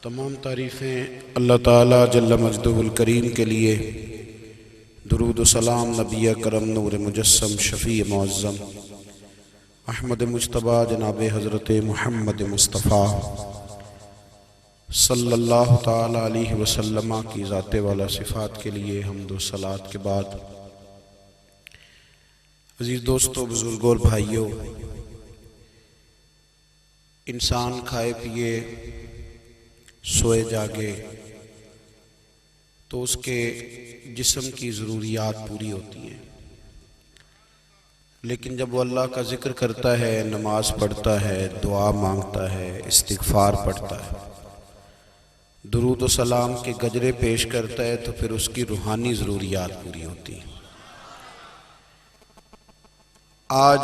تمام تعریفیں اللہ تعالیٰ جل مجدہ الکریم کے لیے، درود و سلام نبی کرم نور مجسم شفیع معظم احمد مجتبیٰ جناب حضرت محمد مصطفیٰ صلی اللہ تعالیٰ علیہ وسلم کی ذات والا صفات کے لیے حمد و صلوات کے بعد، عزیز دوستو، بزرگوں اور بھائیوں، انسان کھائے پیے سوئے جاگے تو اس کے جسم کی ضروریات پوری ہوتی ہیں، لیکن جب وہ اللہ کا ذکر کرتا ہے، نماز پڑھتا ہے، دعا مانگتا ہے، استغفار پڑھتا ہے، درود و سلام کے گجرے پیش کرتا ہے، تو پھر اس کی روحانی ضروریات پوری ہوتی ہیں۔ آج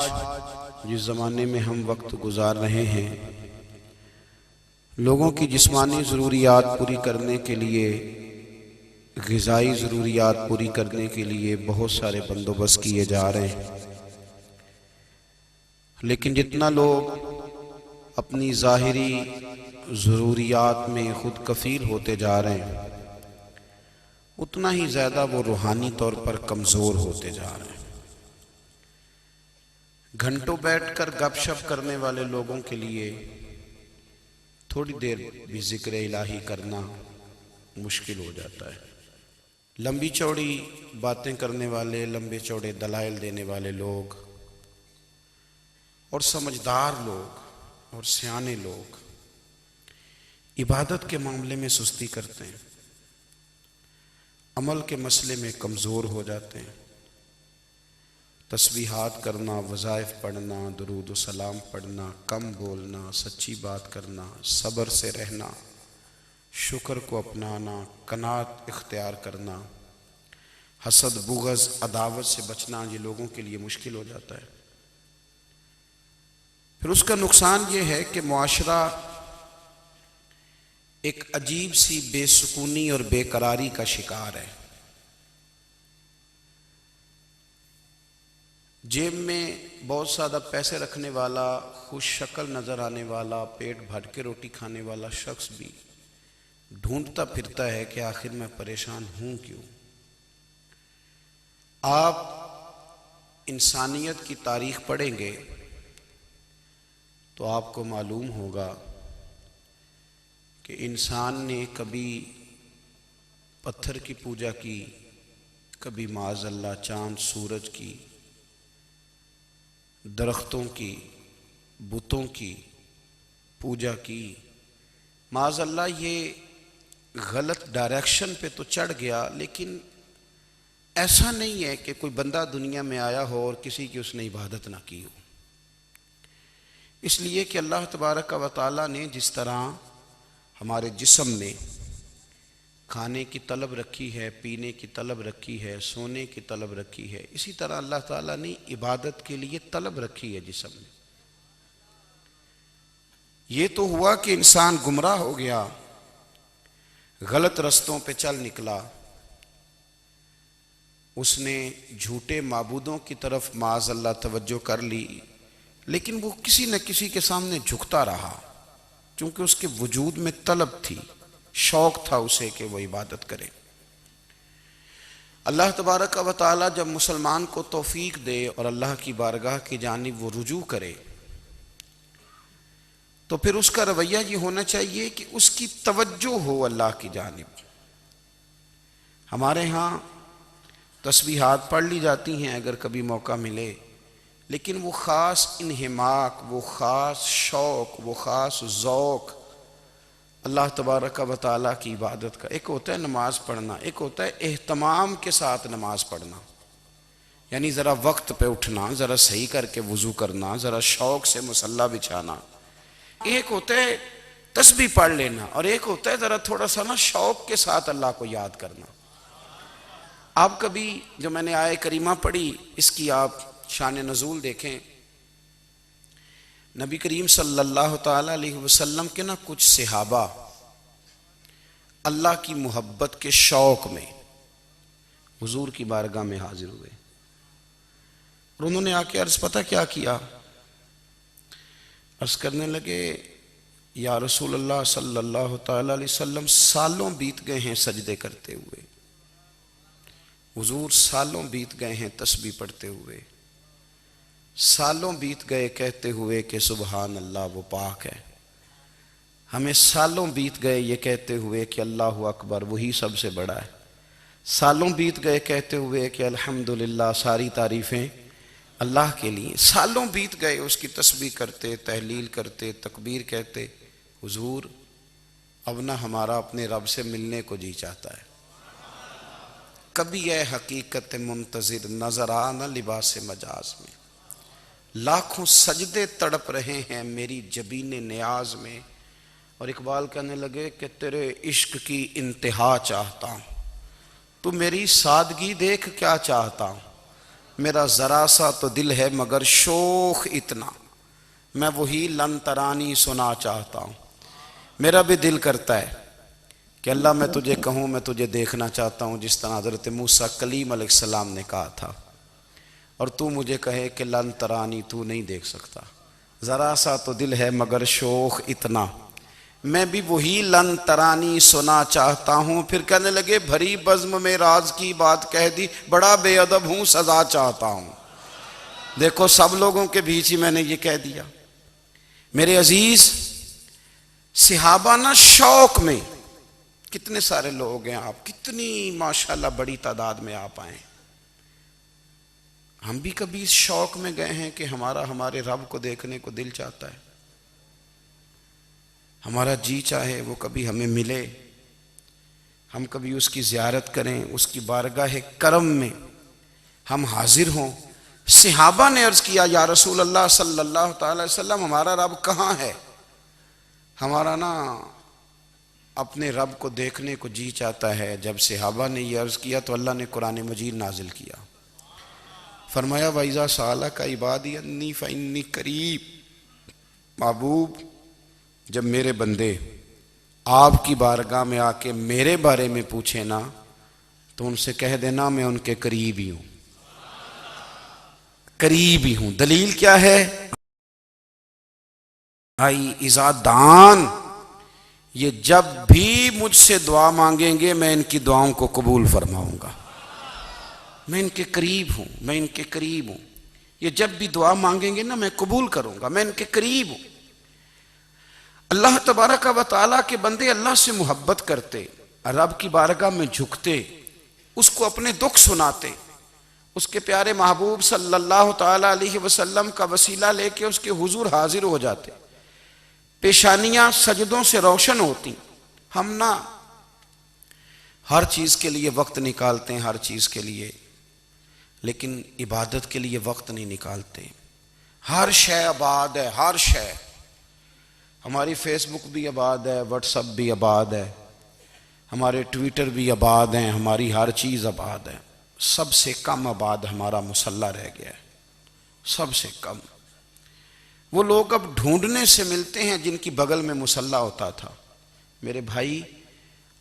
جس زمانے میں ہم وقت گزار رہے ہیں، لوگوں کی جسمانی ضروریات پوری کرنے کے لیے، غذائی ضروریات پوری کرنے کے لیے بہت سارے بندوبست کیے جا رہے ہیں، لیکن جتنا لوگ اپنی ظاہری ضروریات میں خود کفیل ہوتے جا رہے ہیں، اتنا ہی زیادہ وہ روحانی طور پر کمزور ہوتے جا رہے ہیں۔ گھنٹوں بیٹھ کر گپ شپ کرنے والے لوگوں کے لیے تھوڑی دیر بھی ذکر الہی کرنا مشکل ہو جاتا ہے۔ لمبی چوڑی باتیں کرنے والے، لمبے چوڑے دلائل دینے والے لوگ اور سمجھدار لوگ اور سیانے لوگ عبادت کے معاملے میں سستی کرتے ہیں، عمل کے مسئلے میں کمزور ہو جاتے ہیں۔ تسبیحات کرنا، وظائف پڑھنا، درود و سلام پڑھنا، کم بولنا، سچی بات کرنا، صبر سے رہنا، شکر کو اپنانا، قناعت اختیار کرنا، حسد، بغض، عداوت سے بچنا، یہ لوگوں کے لیے مشکل ہو جاتا ہے۔ پھر اس کا نقصان یہ ہے کہ معاشرہ ایک عجیب سی بے سکونی اور بے قراری کا شکار ہے۔ جیب میں بہت زیادہ پیسے رکھنے والا، خوش شکل نظر آنے والا، پیٹ بھر کے روٹی کھانے والا شخص بھی ڈھونڈتا پھرتا ہے کہ آخر میں پریشان ہوں کیوں۔ آپ انسانیت کی تاریخ پڑھیں گے تو آپ کو معلوم ہوگا کہ انسان نے کبھی پتھر کی پوجا کی، کبھی معاذ اللہ چاند سورج کی، درختوں کی، بتوں کی پوجا کی۔ معاذ اللہ یہ غلط ڈائریکشن پہ تو چڑھ گیا، لیکن ایسا نہیں ہے کہ کوئی بندہ دنیا میں آیا ہو اور کسی کی اس نے عبادت نہ کی ہو۔ اس لیے کہ اللہ تبارک و تعالیٰ نے جس طرح ہمارے جسم میں کھانے کی طلب رکھی ہے، پینے کی طلب رکھی ہے، سونے کی طلب رکھی ہے، اسی طرح اللہ تعالیٰ نے عبادت کے لیے طلب رکھی ہے جسم میں۔ یہ تو ہوا کہ انسان گمراہ ہو گیا، غلط رستوں پہ چل نکلا، اس نے جھوٹے معبودوں کی طرف معاذ اللہ توجہ کر لی، لیکن وہ کسی نہ کسی کے سامنے جھکتا رہا، چونکہ اس کے وجود میں طلب تھی، شوق تھا اسے کہ وہ عبادت کرے۔ اللہ تبارک و تعالی جب مسلمان کو توفیق دے اور اللہ کی بارگاہ کی جانب وہ رجوع کرے، تو پھر اس کا رویہ یہ ہونا چاہیے کہ اس کی توجہ ہو اللہ کی جانب۔ ہمارے ہاں تسبیحات پڑھ لی جاتی ہیں اگر کبھی موقع ملے، لیکن وہ خاص انہماک، وہ خاص شوق، وہ خاص ذوق اللہ تبارک و تعالیٰ کی عبادت کا، ایک ہوتا ہے نماز پڑھنا، ایک ہوتا ہے اہتمام کے ساتھ نماز پڑھنا، یعنی ذرا وقت پہ اٹھنا، ذرا صحیح کر کے وضو کرنا، ذرا شوق سے مصلی بچھانا۔ ایک ہوتا ہے تسبیح پڑھ لینا، اور ایک ہوتا ہے ذرا تھوڑا سا نا شوق کے ساتھ اللہ کو یاد کرنا۔ آپ کبھی جو میں نے آیہ کریمہ پڑھی، اس کی آپ شان نزول دیکھیں، نبی کریم صلی اللہ تعالیٰ علیہ وسلم کے نا کچھ صحابہ اللہ کی محبت کے شوق میں حضور کی بارگاہ میں حاضر ہوئے، اور انہوں نے آ کے عرض پتہ کیا کیا؟ عرض کرنے لگے، یا رسول اللہ صلی اللہ تعالی علیہ وسلم سالوں بیت گئے ہیں سجدے کرتے ہوئے، حضور سالوں بیت گئے ہیں تسبیح پڑھتے ہوئے، سالوں بیت گئے کہتے ہوئے کہ سبحان اللہ وہ پاک ہے، ہمیں سالوں بیت گئے یہ کہتے ہوئے کہ اللہ اکبر وہی سب سے بڑا ہے، سالوں بیت گئے کہتے ہوئے کہ الحمدللہ ساری تعریفیں اللہ کے لیے، سالوں بیت گئے اس کی تسبیح کرتے، تحلیل کرتے، تکبیر کہتے۔ حضور اب نہ ہمارا اپنے رب سے ملنے کو جی چاہتا ہے، کبھی اے حقیقت منتظر نظر آ نہ لباس مجاز میں، لاکھوں سجدے تڑپ رہے ہیں میری جبین نیاز میں۔ اور اقبال کہنے لگے کہ تیرے عشق کی انتہا چاہتا ہوں، تو میری سادگی دیکھ کیا چاہتا ہوں، میرا ذرا سا تو دل ہے مگر شوق اتنا، میں وہی لن ترانی سنا چاہتا ہوں۔ میرا بھی دل کرتا ہے کہ اللہ میں تجھے کہوں میں تجھے دیکھنا چاہتا ہوں، جس طرح حضرت موسیٰ کلیم علیہ السلام نے کہا تھا، اور تو مجھے کہے کہ لن ترانی تو نہیں دیکھ سکتا، ذرا سا تو دل ہے مگر شوق اتنا، میں بھی وہی لن ترانی سنا چاہتا ہوں۔ پھر کہنے لگے بھری بزم میں راز کی بات کہہ دی، بڑا بے ادب ہوں سزا چاہتا ہوں۔ دیکھو سب لوگوں کے بیچ ہی میں نے یہ کہہ دیا۔ میرے عزیز صحابہ نا شوق میں، کتنے سارے لوگ ہیں آپ، کتنی ماشاءاللہ بڑی تعداد میں آپ آئیں، ہم بھی کبھی اس شوق میں گئے ہیں کہ ہمارے رب کو دیکھنے کو دل چاہتا ہے، ہمارا جی چاہے وہ کبھی ہمیں ملے، ہم کبھی اس کی زیارت کریں، اس کی بارگاہ کرم میں ہم حاضر ہوں۔ صحابہ نے عرض کیا یا رسول اللہ صلی اللہ تعالی وسلم ہمارا رب کہاں ہے؟ ہمارا نا اپنے رب کو دیکھنے کو جی چاہتا ہے۔ جب صحابہ نے یہ عرض کیا تو اللہ نے قرآن مجید نازل کیا، فرمایا وَإِذَا سَأَلَكَ عِبَادِي أَنِّي فَإِنِّي قَرِيبٌ، محبوب جب میرے بندے آپ کی بارگاہ میں آ کے میرے بارے میں پوچھیں نا تو ان سے کہہ دینا میں ان کے قریب ہی ہوں، قریب ہی ہوں۔ دلیل کیا ہے؟ بھائی اذا دان، یہ جب بھی مجھ سے دعا مانگیں گے میں ان کی دعاؤں کو قبول فرماؤں گا، میں ان کے قریب ہوں، میں ان کے قریب ہوں۔ یہ جب بھی دعا مانگیں گے نا میں قبول کروں گا، میں ان کے قریب ہوں۔ اللہ تبارک و تعالیٰ کے بندے اللہ سے محبت کرتے، رب کی بارگاہ میں جھکتے، اس کو اپنے دکھ سناتے، اس کے پیارے محبوب صلی اللہ تعالیٰ علیہ وسلم کا وسیلہ لے کے اس کے حضور حاضر ہو جاتے، پیشانیاں سجدوں سے روشن ہوتی۔ ہم نا ہر چیز کے لیے وقت نکالتے ہیں، ہر چیز کے لیے، لیکن عبادت کے لیے وقت نہیں نکالتے۔ ہر شے آباد ہے، ہر شے، ہماری فیس بک بھی آباد ہے، واٹس ایپ بھی آباد ہے، ہمارے ٹویٹر بھی آباد ہیں، ہماری ہر چیز آباد ہے۔ سب سے کم آباد ہمارا مصلی رہ گیا ہے، سب سے کم۔ وہ لوگ اب ڈھونڈنے سے ملتے ہیں جن کی بغل میں مصلی ہوتا تھا۔ میرے بھائی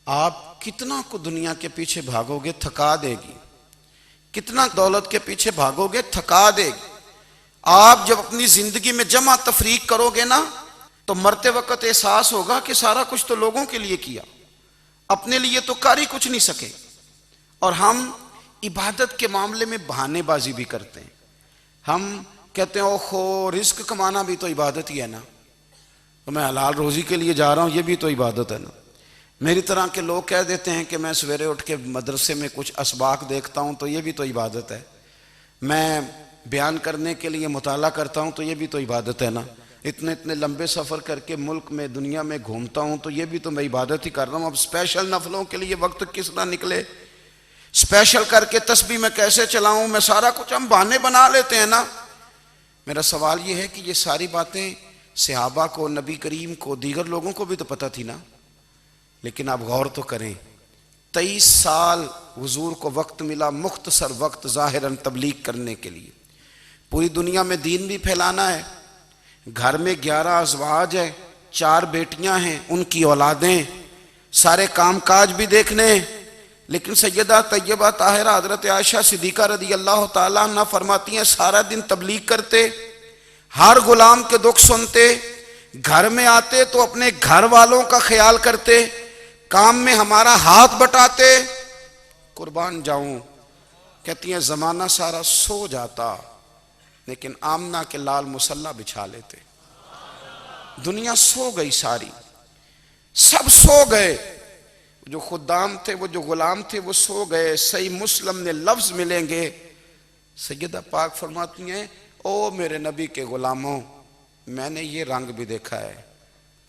آپ کتنا کو دنیا کے پیچھے بھاگو گے تھکا دے گی، کتنا دولت کے پیچھے بھاگو گے تھکا دے گی۔ آپ جب اپنی زندگی میں جمع تفریق کرو گے نا تو مرتے وقت احساس ہوگا کہ سارا کچھ تو لوگوں کے لیے کیا، اپنے لیے تو کر ہی کچھ نہیں سکے۔ اور ہم عبادت کے معاملے میں بہانے بازی بھی کرتے ہیں، ہم کہتے ہیں اوہو رزق کمانا بھی تو عبادت ہی ہے نا، تو میں حلال روزی کے لیے جا رہا ہوں یہ بھی تو عبادت ہے نا۔ میری طرح کے لوگ کہہ دیتے ہیں کہ میں سویرے اٹھ کے مدرسے میں کچھ اسباق دیکھتا ہوں تو یہ بھی تو عبادت ہے، میں بیان کرنے کے لیے مطالعہ کرتا ہوں تو یہ بھی تو عبادت ہے نا، اتنے لمبے سفر کر کے ملک میں دنیا میں گھومتا ہوں تو یہ بھی تو میں عبادت ہی کر رہا ہوں۔ اب اسپیشل نفلوں کے لیے وقت کس طرح نکلے، اسپیشل کر کے تسبیح میں کیسے چلاؤں، میں سارا کچھ ہم بہانے بنا لیتے ہیں نا۔ میرا سوال یہ ہے کہ یہ ساری باتیں صحابہ کو، نبی کریم کو، دیگر لوگوں کو بھی تو پتہ تھی نا، لیکن آپ غور تو کریں 23 سال حضور کو وقت ملا، مختصر وقت ظاہراً تبلیغ کرنے کے لیے، پوری دنیا میں دین بھی پھیلانا ہے۔ گھر میں 11 ازواج ہیں، 4 بیٹیاں ہیں، ان کی اولادیں، سارے کام کاج بھی دیکھنے ہیں، لیکن سیدہ طیبہ طاہرہ حضرت عائشہ صدیقہ رضی اللہ تعالیٰ عنہ فرماتی ہیں سارا دن تبلیغ کرتے، ہر غلام کے دکھ سنتے، گھر میں آتے تو اپنے گھر والوں کا خیال کرتے، کام میں ہمارا ہاتھ بٹاتے۔ قربان جاؤں، کہتی ہیں زمانہ سارا سو جاتا لیکن آمنہ کے لال مصلی بچھا لیتے۔ دنیا سو گئی ساری، سب سو گئے، جو خدام تھے، وہ جو غلام تھے، وہ سو گئے۔ صحیح مسلم میں لفظ ملیں گے، سیدہ پاک فرماتی ہیں او میرے نبی کے غلاموں، میں نے یہ رنگ بھی دیکھا ہے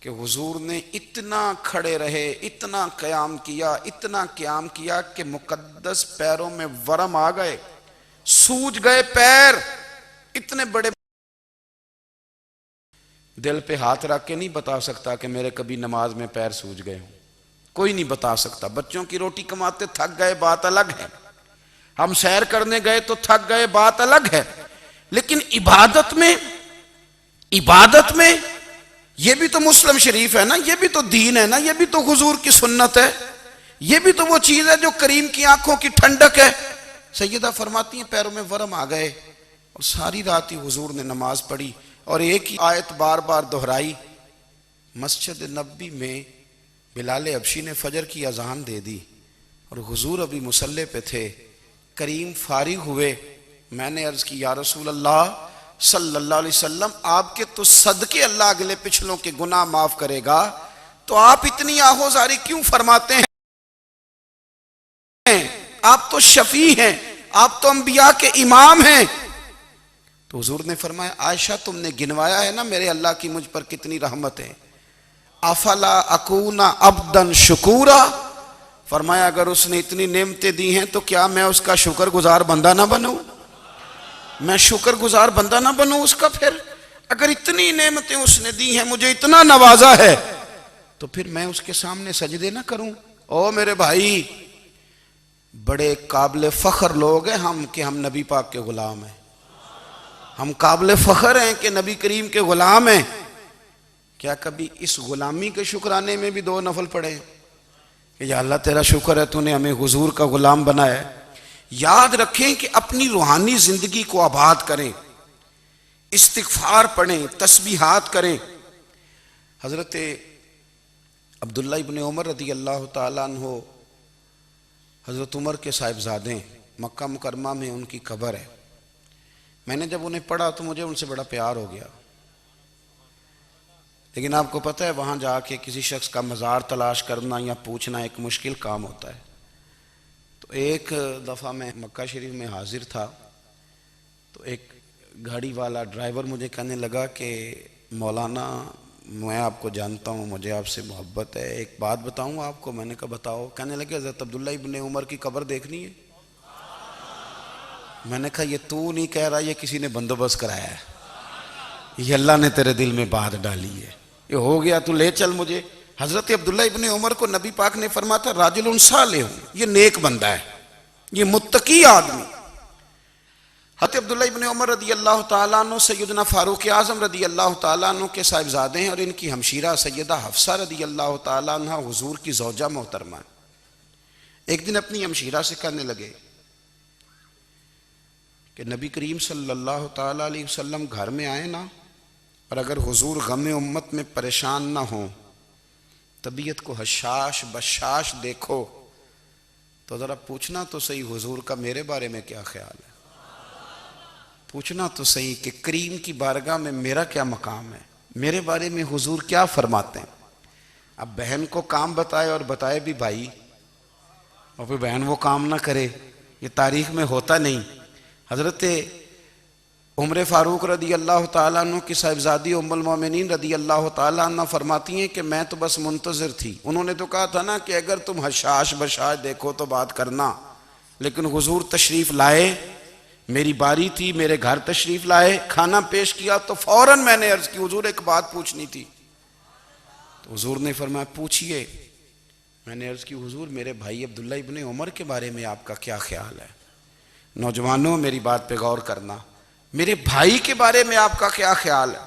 کہ حضور نے اتنا کھڑے رہے، اتنا قیام کیا، اتنا قیام کیا کہ مقدس پیروں میں ورم آ گئے، سوج گئے پیر، اتنے بڑے۔ دل پہ ہاتھ رکھ کے نہیں بتا سکتا کہ میرے کبھی نماز میں پیر سوج گئے ہوں، کوئی نہیں بتا سکتا۔ بچوں کی روٹی کماتے تھک گئے بات الگ ہے، ہم سیر کرنے گئے تو تھک گئے بات الگ ہے، لیکن عبادت میں یہ بھی تو مسلم شریف ہے نا، یہ بھی تو دین ہے نا، یہ بھی تو حضور کی سنت ہے، یہ بھی تو وہ چیز ہے جو کریم کی آنکھوں کی ٹھنڈک ہے۔ سیدہ فرماتی ہیں پیروں میں ورم آ گئے، اور ساری رات ہی حضور نے نماز پڑھی اور ایک ہی آیت بار بار دہرائی۔ مسجد نبوی میں بلال حبشی نے فجر کی اذان دے دی اور حضور ابھی مصلی پہ تھے، کریم فارغ ہوئے۔ میں نے عرض کی یا رسول اللہ صلی اللہ علیہ وسلم، آپ کے تو صدقے اللہ اگلے پچھلوں کے گناہ معاف کرے گا، تو آپ اتنی آہوزاری کیوں فرماتے ہیں؟ آپ تو شفیع ہیں، آپ تو انبیاء کے امام ہیں۔ تو حضور نے فرمایا عائشہ تم نے گنوایا ہے نا میرے اللہ کی مجھ پر کتنی رحمت ہے، افلا اکون عبدا شکورا، فرمایا اگر اس نے اتنی نعمتیں دی ہیں تو کیا میں اس کا شکر گزار بندہ نہ بنوں؟ میں شکر گزار بندہ نہ بنوں اس کا؟ پھر اگر اتنی نعمتیں اس نے دی ہیں، مجھے اتنا نوازا ہے، تو پھر میں اس کے سامنے سجدے نہ کروں؟ او میرے بھائی، بڑے قابل فخر لوگ ہیں ہم کہ ہم نبی پاک کے غلام ہیں، ہم قابل فخر ہیں کہ نبی کریم کے غلام ہیں۔ کیا کبھی اس غلامی کے شکرانے میں بھی 2 نفل پڑھے کہ یا اللہ تیرا شکر ہے تو نے ہمیں حضور کا غلام بنایا ہے؟ یاد رکھیں کہ اپنی روحانی زندگی کو آباد کریں، استغفار پڑھیں، تسبیحات کریں۔ حضرت عبداللہ ابن عمر رضی اللہ تعالیٰ عنہ حضرت عمر کے صاحبزادے، مکہ مکرمہ میں ان کی قبر ہے۔ میں نے جب انہیں پڑھا تو مجھے ان سے بڑا پیار ہو گیا، لیکن آپ کو پتہ ہے وہاں جا کے کسی شخص کا مزار تلاش کرنا یا پوچھنا ایک مشکل کام ہوتا ہے۔ تو ایک دفعہ میں مکہ شریف میں حاضر تھا، تو ایک گاڑی والا ڈرائیور مجھے کہنے لگا کہ مولانا میں آپ کو جانتا ہوں، مجھے آپ سے محبت ہے، ایک بات بتاؤں آپ کو؟ میں نے کہا بتاؤ۔ کہنے لگے حضرت عبداللہ ابن عمر کی قبر دیکھنی ہے۔ میں نے کہا یہ تو نہیں کہہ رہا، یہ کسی نے بندوبست کرایا ہے، یہ اللہ نے تیرے دل میں بات ڈالی ہے، یہ ہو گیا تو لے چل مجھے۔ حضرت عبداللہ ابن عمر کو نبی پاک نے فرمایا تھا راجل صالح، یہ نیک بندہ ہے، یہ متقی آدمی۔ حضرت عبداللہ ابن عمر رضی اللہ تعالیٰ عنہ سیدنا فاروق اعظم رضی اللہ تعالیٰ عنہ کے صاحبزادے ہیں، اور ان کی ہمشیرہ سیدہ حفصہ رضی اللہ تعالیٰ عنہ حضور کی زوجہ محترمہ ہیں۔ ایک دن اپنی ہمشیرہ سے کہنے لگے کہ نبی کریم صلی اللہ تعالیٰ علیہ وسلم گھر میں آئے نا، اور اگر حضور غم امت میں پریشان نہ ہوں، طبیعت کو حشاش بشاش دیکھو، تو ذرا پوچھنا تو صحیح حضور کا میرے بارے میں کیا خیال ہے، پوچھنا تو صحیح کہ کریم کی بارگاہ میں میرا کیا مقام ہے، میرے بارے میں حضور کیا فرماتے ہیں۔ اب بہن کو کام بتائے اور بتائے بھی بھائی، اور پھر بہن وہ کام نہ کرے، یہ تاریخ میں ہوتا نہیں۔ حضرت عمر فاروق رضی اللہ تعالیٰ عنہ کی صاحبزادی ام المومنین رضی اللہ تعالیٰ عنہ فرماتی ہیں کہ میں تو بس منتظر تھی، انہوں نے تو کہا تھا نا کہ اگر تم حشاش بشاش دیکھو تو بات کرنا، لیکن حضور تشریف لائے، میری باری تھی، میرے گھر تشریف لائے، کھانا پیش کیا تو فوراً میں نے عرض کی حضور ایک بات پوچھنی تھی۔ تو حضور نے فرمایا پوچھئے۔ میں نے عرض کی حضور میرے بھائی عبداللہ ابن عمر کے بارے میں آپ کا کیا خیال ہے؟ نوجوانوں میری بات پہ غور کرنا، میرے بھائی کے بارے میں آپ کا کیا خیال ہے؟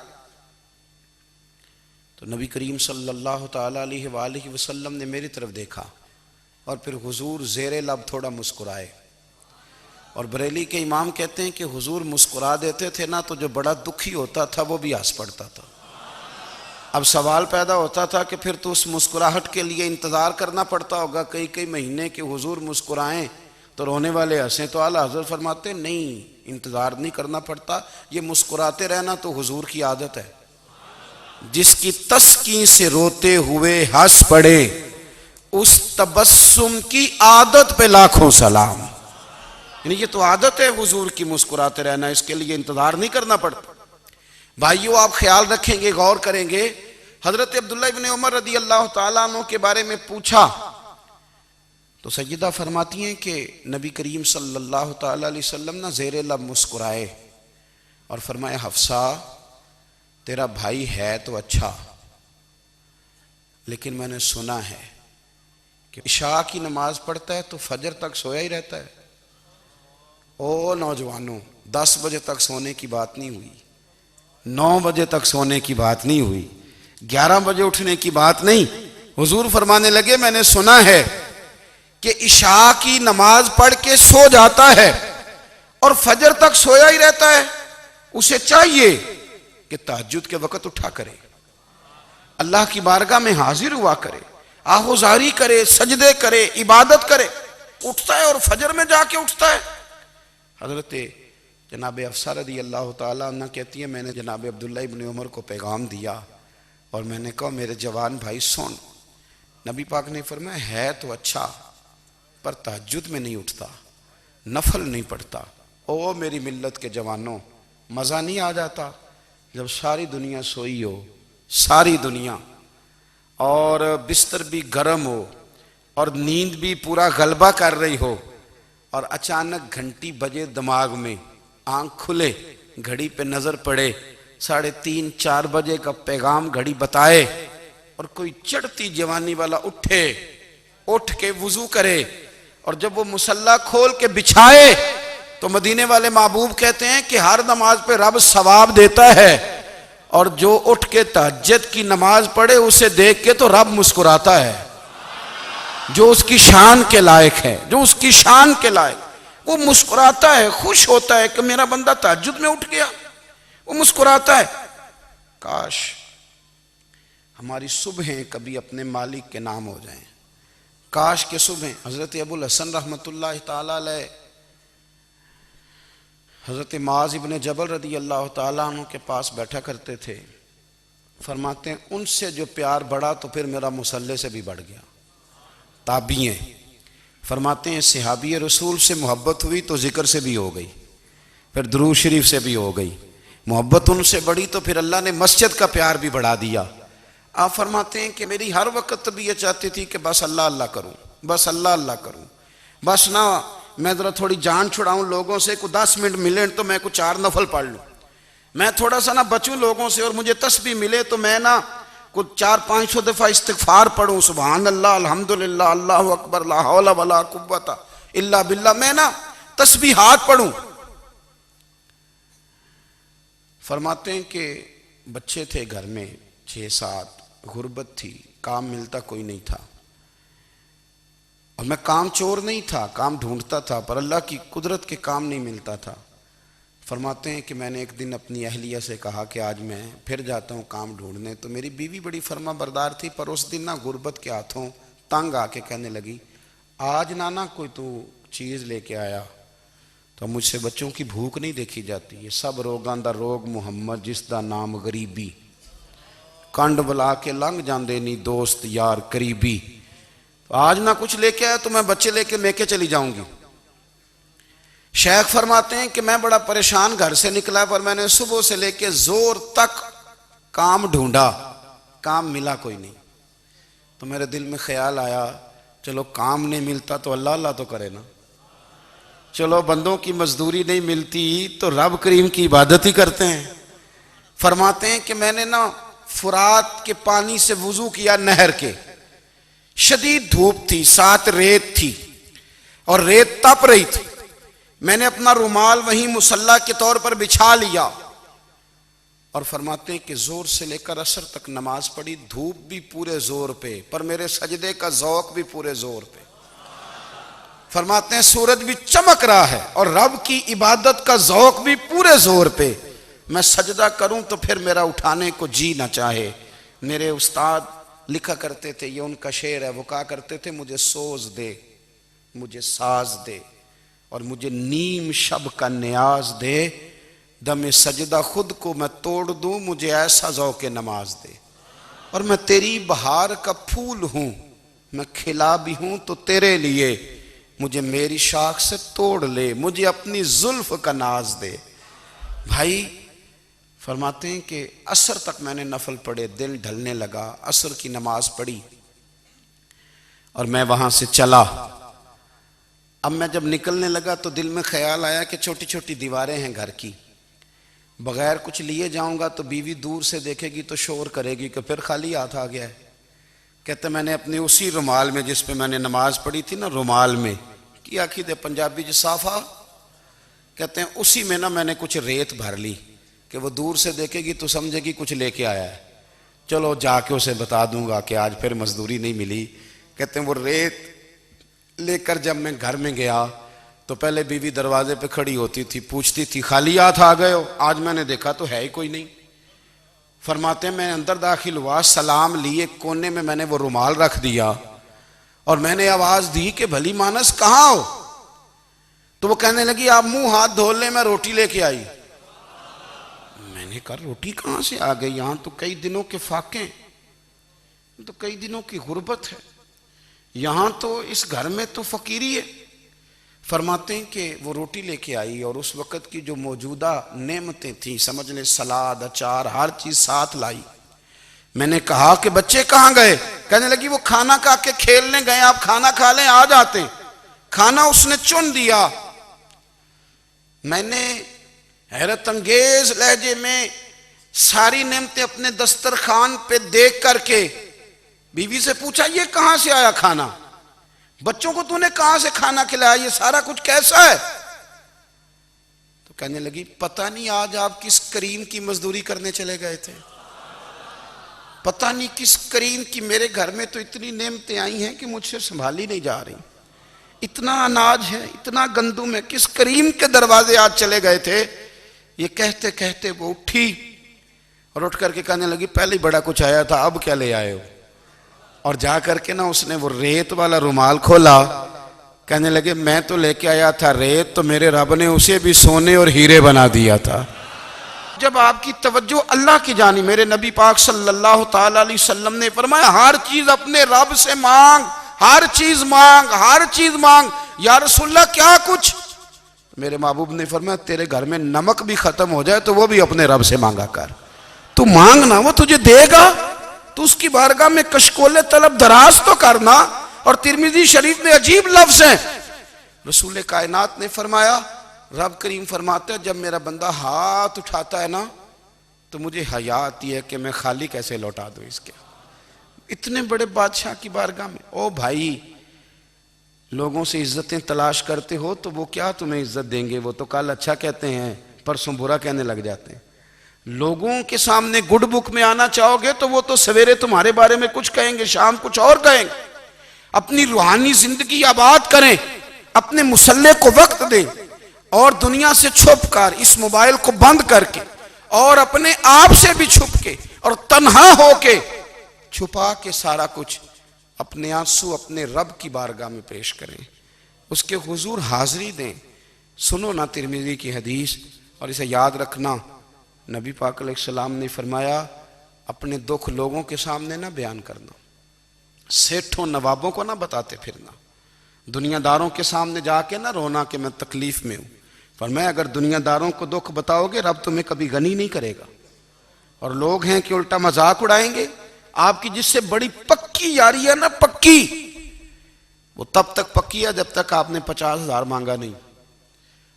تو نبی کریم صلی اللہ تعالیٰ علیہ وآلہ وسلم نے میری طرف دیکھا، اور پھر حضور زیر لب تھوڑا مسکرائے، اور بریلی کے امام کہتے ہیں کہ حضور مسکرا دیتے تھے نا تو جو بڑا دکھی ہوتا تھا وہ بھی ہنس پڑتا تھا۔ اب سوال پیدا ہوتا تھا کہ پھر تو اس مسکراہٹ کے لیے انتظار کرنا پڑتا ہوگا کئی کئی مہینے کہ حضور مسکرائیں تو رونے والے ہنسیں، تو اعلیٰ حضرت فرماتے ہیں نہیں، انتظار نہیں کرنا پڑتا، یہ مسکراتے رہنا تو حضور کی عادت ہے۔ جس کی تسکین سے روتے ہوئے ہنس پڑے اس تبسم کی عادت پہ لاکھوں سلام۔ یعنی یہ تو عادت ہے حضور کی مسکراتے رہنا، اس کے لیے انتظار نہیں کرنا پڑتا۔ بھائیو آپ خیال رکھیں گے، غور کریں گے، حضرت عبداللہ ابن عمر رضی اللہ تعالیٰ عنہ کے بارے میں پوچھا تو سیدہ فرماتی ہیں کہ نبی کریم صلی اللہ تعالیٰ علیہ وسلم نہ زیر لب مسکرائے اور فرمایا حفصہ تیرا بھائی ہے تو اچھا، لیکن میں نے سنا ہے کہ عشاء کی نماز پڑھتا ہے تو فجر تک سویا ہی رہتا ہے۔ او نوجوانوں، 10 بجے تک سونے کی بات نہیں ہوئی، 9 بجے تک سونے کی بات نہیں ہوئی، 11 بجے اٹھنے کی بات نہیں۔ حضور فرمانے لگے میں نے سنا ہے کہ عشاء کی نماز پڑھ کے سو جاتا ہے اور فجر تک سویا ہی رہتا ہے، اسے چاہیے کہ تہجد کے وقت اٹھا کرے، اللہ کی بارگاہ میں حاضر ہوا کرے، آہوزاری کرے، سجدے کرے، عبادت کرے۔ اٹھتا ہے اور فجر میں جا کے اٹھتا ہے۔ حضرت جناب حفصہ رضی اللہ تعالیٰ عنہ کہتی ہے میں نے جناب عبداللہ ابن عمر کو پیغام دیا اور میں نے کہا میرے جوان بھائی سن، نبی پاک نے فرمایا ہے تو اچھا پر تہجد میں نہیں اٹھتا، نفل نہیں پڑھتا۔ او میری ملت کے جوانوں، مزہ نہیں آ جاتا جب ساری دنیا سوئی ہو، ساری دنیا، اور بستر بھی گرم ہو اور نیند بھی پورا غلبہ کر رہی ہو، اور اچانک گھنٹی بجے دماغ میں، آنکھ کھلے، گھڑی پہ نظر پڑے، 3:30 4 بجے کا پیغام گھڑی بتائے، اور کوئی چڑھتی جوانی والا اٹھ کے وضو کرے، اور جب وہ مصلی کھول کے بچھائے تو مدینے والے محبوب کہتے ہیں کہ ہر نماز پہ رب ثواب دیتا ہے، اور جو اٹھ کے تہجد کی نماز پڑھے اسے دیکھ کے تو رب مسکراتا ہے، جو اس کی شان کے لائق ہے، جو اس کی شان کے لائق، وہ مسکراتا ہے، خوش ہوتا ہے کہ میرا بندہ تہجد میں اٹھ گیا، وہ مسکراتا ہے۔ کاش ہماری صبحیں کبھی اپنے مالک کے نام ہو جائیں، کاش کے صبحیں۔ حضرت ابو الحسن رحمۃ اللہ تعالیٰ علیہ حضرت معاذ ابن جبل رضی اللہ تعالیٰ عنہ کے پاس بیٹھا کرتے تھے، فرماتے ہیں ان سے جو پیار بڑھا تو پھر میرا مصلی سے بھی بڑھ گیا۔ تابعی ہیں، فرماتے ہیں صحابی رسول سے محبت ہوئی تو ذکر سے بھی ہو گئی، پھر درود شریف سے بھی ہو گئی، محبت ان سے بڑھی تو پھر اللہ نے مسجد کا پیار بھی بڑھا دیا۔ آپ فرماتے ہیں کہ میری ہر وقت بھی یہ چاہتی تھی کہ بس اللہ اللہ کروں، بس اللہ اللہ کروں، بس نہ میں ذرا تھوڑی جان چھڑاؤں لوگوں سے، کوئی 10 منٹ ملے تو میں کچھ 4 نفل پڑھ لوں، میں تھوڑا سا نہ بچوں لوگوں سے، اور مجھے تسبیح ملے تو میں نہ کچھ 400-500 دفعہ استغفار پڑھوں، سبحان اللہ، الحمدللہ، اللہ اکبر، لا حول ولا قوت الا باللہ، میں نہ تسبیحات پڑھوں۔ فرماتے ہیں کہ بچے تھے گھر میں 6-7، غربت تھی، کام ملتا کوئی نہیں تھا، اور میں کام چور نہیں تھا، کام ڈھونڈتا تھا، پر اللہ کی قدرت کے کام نہیں ملتا تھا۔ فرماتے ہیں کہ میں نے ایک دن اپنی اہلیہ سے کہا کہ آج میں پھر جاتا ہوں کام ڈھونڈنے، تو میری بیوی بڑی فرما بردار تھی، پر اس دن نہ غربت کے ہاتھوں تنگ آ کے کہنے لگی آج نانا کوئی تو چیز لے کے آیا، تو مجھ سے بچوں کی بھوک نہیں دیکھی جاتی، یہ سب روگاں دا روگ محمد جس دا نام غریبی، کنڈ بلا کے لنگ جاندے نہیں دوست یار قریبی، تو آج نہ کچھ لے کے آیا تو میں بچے لے کے چلی جاؤں گی۔ شیخ فرماتے ہیں کہ میں بڑا پریشان گھر سے نکلا، پر میں نے صبح سے لے کے زور تک کام ڈھونڈا، کام ملا کوئی نہیں، تو میرے دل میں خیال آیا چلو کام نہیں ملتا تو اللہ اللہ تو کرے نا، چلو بندوں کی مزدوری نہیں ملتی تو رب کریم کی عبادت ہی کرتے ہیں۔ فرماتے ہیں کہ میں نے نا فرات کے پانی سے وضو کیا، نہر کے، شدید دھوپ تھی، ساتھ ریت تھی اور ریت تپ رہی تھی، میں نے اپنا رومال وہیں مصلی کے طور پر بچھا لیا، اور فرماتے ہیں کہ زور سے لے کر عصر تک نماز پڑھی، دھوپ بھی پورے زور پہ، پر میرے سجدے کا ذوق بھی پورے زور پہ۔ فرماتے ہیں سورج بھی چمک رہا ہے اور رب کی عبادت کا ذوق بھی پورے زور پہ، میں سجدہ کروں تو پھر میرا اٹھانے کو جی نہ چاہے، میرے استاد لکھا کرتے تھے، یہ ان کا شعر ہے، وہ کہا کرتے تھے مجھے سوز دے، مجھے ساز دے، اور مجھے نیم شب کا نیاز دے، دم سجدہ خود کو میں توڑ دوں، مجھے ایسا ذوق نماز دے، اور میں تیری بہار کا پھول ہوں، میں کھلا بھی ہوں تو تیرے لیے، مجھے میری شاخ سے توڑ لے، مجھے اپنی زلف کا ناز دے۔ بھائی فرماتے ہیں کہ عصر تک میں نے نفل پڑھے، دل ڈھلنے لگا، عصر کی نماز پڑھی اور میں وہاں سے چلا۔ اب میں جب نکلنے لگا تو دل میں خیال آیا کہ چھوٹی چھوٹی دیواریں ہیں گھر کی، بغیر کچھ لیے جاؤں گا تو بیوی دور سے دیکھے گی تو شور کرے گی کہ پھر خالی ہاتھ آ گیا ہے۔ کہتے میں نے اپنے اسی رومال میں جس پہ میں نے نماز پڑھی تھی نا، رومال میں کی آخی دے پنجابی صافہ کہتے ہیں، اسی میں نا میں نے کچھ ریت بھر لی کہ وہ دور سے دیکھے گی تو سمجھے گی کچھ لے کے آیا ہے، چلو جا کے اسے بتا دوں گا کہ آج پھر مزدوری نہیں ملی۔ کہتے ہیں وہ ریت لے کر جب میں گھر میں گیا تو پہلے بیوی دروازے پہ کھڑی ہوتی تھی، پوچھتی تھی خالی ہاتھ آ گئے ہو؟ آج میں نے دیکھا تو ہے ہی کوئی نہیں۔ فرماتے ہیں میں اندر داخل ہوا، سلام لیے، کونے میں میں نے وہ رومال رکھ دیا اور میں نے آواز دی کہ بھلی مانس کہاں ہو؟ تو وہ کہنے لگی آپ منہ ہاتھ دھو لیں، میں روٹی لے کے آئی۔ میں نے کہا روٹی کہاں سے آ گئی؟ یہاں تو کئی دنوں کے فاقے، تو کئی دنوں کی غربت ہے، یہاں تو اس گھر میں تو فقیری ہے۔ فرماتے ہیں کہ وہ روٹی لے کے آئی اور اس وقت کی جو موجودہ نعمتیں تھیں، سمجھ لیں سلاد، اچار، ہر چیز ساتھ لائی۔ میں نے کہا کہ بچے کہاں گئے؟ کہنے لگی وہ کھانا کھا کے کھیلنے گئے، آپ کھانا کھا لیں آ جاتے۔ کھانا اس نے چن دیا۔ میں نے حیرت انگیز لہجے میں ساری نعمتیں اپنے دسترخوان پہ دیکھ کر کے بیوی سے پوچھا یہ کہاں سے آیا کھانا؟ بچوں کو تو نے کہاں سے کھانا کھلایا؟ یہ سارا کچھ کیسا ہے؟ تو کہنے لگی پتہ نہیں آج آپ کس کریم کی مزدوری کرنے چلے گئے تھے، پتہ نہیں کس کریم کی، میرے گھر میں تو اتنی نعمتیں آئی ہیں کہ مجھ سے سنبھالی نہیں جا رہی، اتنا اناج ہے، اتنا گندم ہے، کس کریم کے دروازے آج چلے گئے تھے؟ یہ کہتے کہتے وہ اٹھی اور اٹھ کر کے کہنے لگی پہلے بڑا کچھ آیا تھا، اب کیا لے آئے ہو؟ اور جا کر کے نا اس نے وہ ریت والا رومال کھولا، کہنے لگے میں تو لے کے آیا تھا ریت، تو میرے رب نے اسے بھی سونے اور ہیرے بنا دیا تھا۔ جب آپ کی توجہ اللہ کی جانب، میرے نبی پاک صلی اللہ تعالی علیہ وسلم نے فرمایا ہر چیز اپنے رب سے مانگ، ہر چیز مانگ، ہر چیز مانگ۔ یا رسول اللہ کیا کچھ؟ میرے محبوب نے فرمایا تیرے گھر میں نمک بھی ختم ہو جائے تو وہ بھی اپنے رب سے مانگا کر، تو مانگنا وہ تجھے دے گا، تو اس کی بارگاہ میں کشکول طلب دراز تو کرنا۔ اور ترمذی شریف میں عجیب لفظ ہیں، رسول کائنات نے فرمایا، رب کریم فرماتا ہے جب میرا بندہ ہاتھ اٹھاتا ہے نا تو مجھے حیا آتی ہے کہ میں خالی کیسے لوٹا دوں اس کے، اتنے بڑے بادشاہ کی بارگاہ میں۔ او بھائی لوگوں سے عزتیں تلاش کرتے ہو تو وہ کیا تمہیں عزت دیں گے؟ وہ تو کل اچھا کہتے ہیں پرسوں برا کہنے لگ جاتے ہیں۔ لوگوں کے سامنے گڈ بک میں آنا چاہو گے تو وہ تو سویرے تمہارے بارے میں کچھ کہیں گے، شام کچھ اور کہیں گے۔ اپنی روحانی زندگی آباد کریں، اپنے مسلح کو وقت دیں، اور دنیا سے چھپ کر اس موبائل کو بند کر کے اور اپنے آپ سے بھی چھپ کے اور تنہا ہو کے چھپا کے سارا کچھ اپنے آنسو اپنے رب کی بارگاہ میں پیش کریں، اس کے حضور حاضری دیں۔ سنو نا ترمذی کی حدیث، اور اسے یاد رکھنا، نبی پاک علیہ السلام نے فرمایا اپنے دکھ لوگوں کے سامنے نہ بیان کرنا، سیٹھوں نوابوں کو نہ بتاتے پھرنا، دنیا داروں کے سامنے جا کے نہ رونا کہ میں تکلیف میں ہوں۔ فرمایا اگر دنیا داروں کو دکھ بتاؤ گے رب تمہیں کبھی غنی نہیں کرے گا، اور لوگ ہیں کہ الٹا مذاق اڑائیں گے۔ آپ کی جس سے بڑی پکی یاری ہے نا، پکی، وہ تب تک پکی ہے جب تک آپ نے 50,000 مانگا نہیں،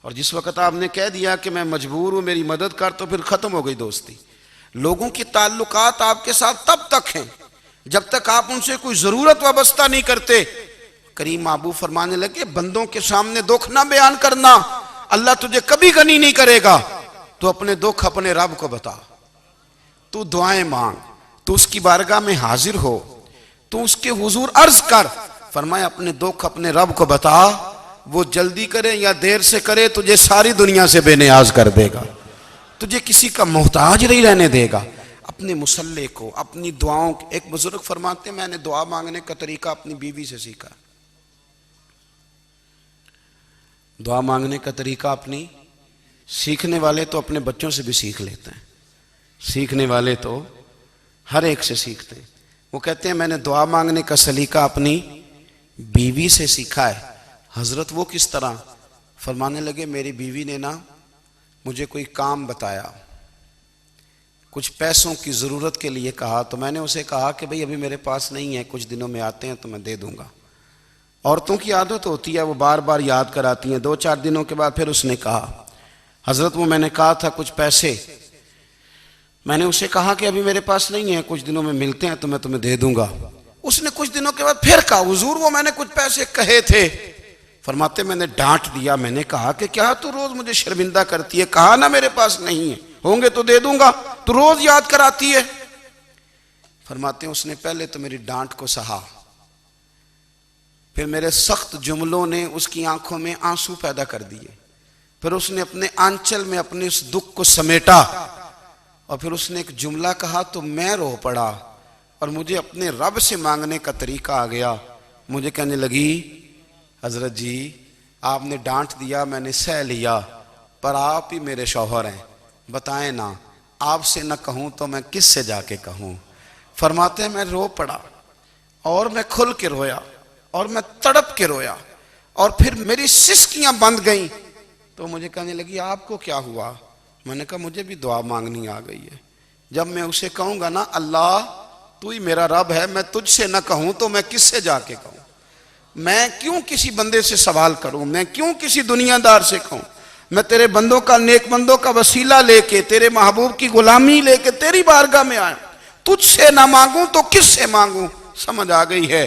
اور جس وقت آپ نے کہہ دیا کہ میں مجبور ہوں میری مدد کر تو پھر ختم ہو گئی دوستی۔ لوگوں کے تعلقات آپ کے ساتھ تب تک ہیں جب تک آپ ان سے کوئی ضرورت وابستہ نہیں کرتے۔ کریم محبوب فرمانے لگے بندوں کے سامنے دکھ نہ بیان کرنا، اللہ تجھے کبھی غنی نہیں کرے گا، تو اپنے دکھ اپنے رب کو بتا، تو دعائیں مانگ، تو اس کی بارگاہ میں حاضر ہو، تو اس کے حضور عرض کر۔ فرمایا اپنے دکھ اپنے رب کو بتا، وہ جلدی کرے یا دیر سے کرے تجھے ساری دنیا سے بے نیاز کر دے گا، تجھے کسی کا محتاج نہیں رہنے دے گا۔ اپنے مسلح کو، اپنی دعاؤں کو. ایک بزرگ فرماتے ہیں میں نے دعا مانگنے کا طریقہ اپنی بیوی سے سیکھا. دعا مانگنے کا طریقہ اپنی، سیکھنے والے تو اپنے بچوں سے بھی سیکھ لیتے ہیں، سیکھنے والے تو ہر ایک سے سیکھتے ہیں. وہ کہتے ہیں میں نے دعا مانگنے کا سلیقہ اپنی بیوی سے سیکھا ہے. حضرت وہ کس طرح؟ فرمانے لگے میری بیوی نے نا مجھے کوئی کام بتایا، کچھ پیسوں کی ضرورت کے لیے کہا، تو میں نے اسے کہا کہ بھئی ابھی میرے پاس نہیں ہے، کچھ دنوں میں آتے ہیں تو میں دے دوں گا. عورتوں کی عادت ہوتی ہے وہ بار بار یاد کراتی ہیں. 2-4 دنوں کے بعد پھر اس نے کہا حضرت وہ میں نے کہا تھا کچھ پیسے، میں نے اسے کہا کہ ابھی میرے پاس نہیں ہے، کچھ دنوں میں ملتے ہیں تو میں تمہیں دے دوں گا. اس نے کچھ دنوں کے بعد پھر کہا حضور وہ میں نے کچھ پیسے کہے تھے. فرماتے میں نے ڈانٹ دیا، میں نے کہا کہ کیا تو روز مجھے شرمندہ کرتی ہے، کہا نا میرے پاس نہیں ہے، ہوں گے تو دے دوں گا، تو روز یاد کراتی ہے. فرماتے ہیں اس نے پہلے تو میری ڈانٹ کو سہا، پھر میرے سخت جملوں نے اس کی آنکھوں میں آنسو پیدا کر دیے، پھر اس نے اپنے آنچل میں اپنے اس دکھ کو سمیٹا، اور پھر اس نے ایک جملہ کہا تو میں رو پڑا، اور مجھے اپنے رب سے مانگنے کا طریقہ آ گیا. مجھے کہنے لگی حضرت جی آپ نے ڈانٹ دیا میں نے سہ لیا، پر آپ ہی میرے شوہر ہیں، بتائیں نا آپ سے نہ کہوں تو میں کس سے جا کے کہوں. فرماتے ہیں میں رو پڑا، اور میں کھل کے رویا، اور میں تڑپ کے رویا، اور پھر میری سسکیاں بند گئیں. تو مجھے کہنے لگی آپ کو کیا ہوا؟ میں نے کہا مجھے بھی دعا مانگنی آ گئی ہے. جب میں اسے کہوں گا نا اللہ تو ہی میرا رب ہے، میں تجھ سے نہ کہوں تو میں کس سے جا کے کہوں؟ میں کیوں کسی بندے سے سوال کروں؟ میں کیوں کسی دنیا دار سے کہوں؟ میں تیرے بندوں کا، نیک بندوں کا وسیلہ لے کے، تیرے محبوب کی غلامی لے کے تیری بارگاہ میں آیا، تجھ سے نہ مانگوں تو کس سے مانگوں؟ سمجھ آ گئی ہے.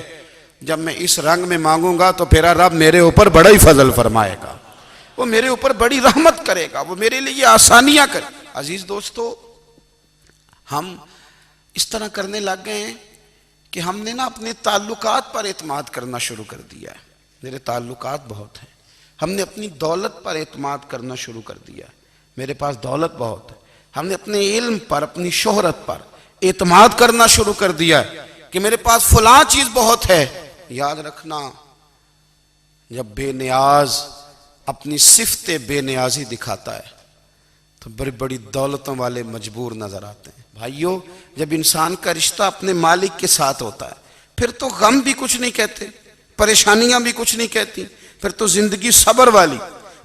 جب میں اس رنگ میں مانگوں گا تو پھر رب میرے اوپر بڑا ہی فضل فرمائے گا، وہ میرے اوپر بڑی رحمت کرے گا، وہ میرے لیے آسانیاں کرے. عزیز دوستو ہم اس طرح کرنے لگ گئے ہیں کہ ہم نے نا اپنے تعلقات پر اعتماد کرنا شروع کر دیا ہے. میرے تعلقات بہت ہیں. ہم نے اپنی دولت پر اعتماد کرنا شروع کر دیا ہے، میرے پاس دولت بہت ہے. ہم نے اپنے علم پر، اپنی شہرت پر اعتماد کرنا شروع کر دیا ہے کہ میرے پاس فلاں چیز بہت ہے. یاد رکھنا جب بے نیاز اپنی صفت بے نیازی دکھاتا ہے تو بڑی بڑی دولتوں والے مجبور نظر آتے ہیں. بھائیو جب انسان کا رشتہ اپنے مالک کے ساتھ ہوتا ہے پھر تو غم بھی کچھ نہیں کہتے، پریشانیاں بھی کچھ نہیں کہتی، پھر تو زندگی صبر والی،